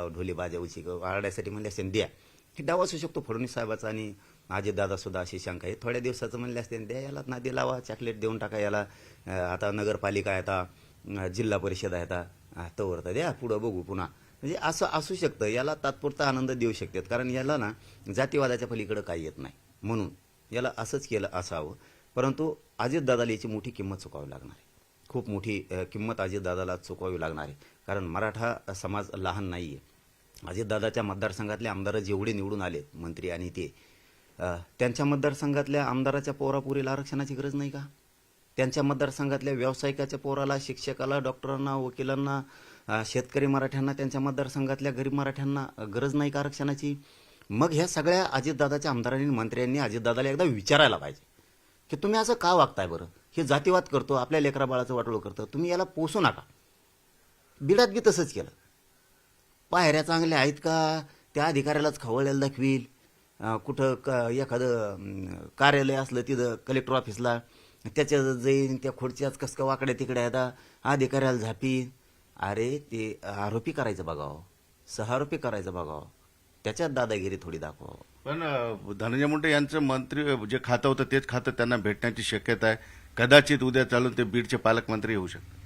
ढोली बाजावची आरड्यासाठी म्हणले असते द्या, हे डाव असू शकतो फडणवीस साहेबाचा आणि अजितदादा सुद्धा अशी शंका आहे. थोड्या दिवसाचं म्हणले असते द्या, याला नादी लावा, चॉकलेट देऊन टाका याला. आता नगरपालिका आहे, आता जिल्हा परिषद आहे, आता तोवर तर द्या, पुढं बघू पुन्हा. म्हणजे असं असू शकतं, याला तात्पुरता आनंद देऊ शकतात, कारण याला ना जातीवादाच्या पलीकडे काही येत नाही, म्हणून याला असंच केलं असावं. परंतु अजितदादाला याची मोठी किंमत चुकावी लागणार आहे, खूप मोठी किंमत अजितदादाला चुकवावी लागणार आहे, कारण मराठा समाज लहान नाही आहे. अजितदादाच्या मतदारसंघातले आमदार जेवढे निवडून आले मंत्री आणि ते त्यांच्या मतदारसंघातल्या आमदाराच्या पोरापुरीला आरक्षणाची गरज नाही का? त्यांच्या मतदारसंघातल्या व्यावसायिकाच्या पोराला, शिक्षकाला, डॉक्टरांना, वकिलांना, शेतकरी मराठ्यांना, त्यांच्या मतदारसंघातल्या गरीब मराठ्यांना गरज नाही का आरक्षणाची? मग ह्या सगळ्या अजितदादाच्या आमदारांनी, मंत्र्यांनी अजितदादाला एकदा विचारायला पाहिजे की तुम्ही असं का वागताय बरं? हे जातीवाद करतो, आपल्या लेकरा बाळाचं वाटोळं करतं, तुम्ही याला पोसू नका. बिडात बी तसंच केलं. पायऱ्या चांगल्या आहेत का त्या अधिकाऱ्यालाच खवळलेलं दाखवील. कुठं एखादं कार्यालय असलं तिथं कलेक्टर ऑफिसला, त्याच्या जाईन, त्या खुर्च्याच कसं का वाकड्या तिकडे येतात, अधिकाऱ्याला झापी. अरे ते आरोपी करायचं बघावं, सहारोपी करायचं बघावं, त्याच्यात दादागिरी थोडी दाखवावं. पण धनंजय मुंडे यांचं मंत्री जे खातं होतं तेच खातं त्यांना भेटण्याची शक्यता आहे. कदाचित उद्या चालून ते बीडचे पालकमंत्री होऊ शकतात.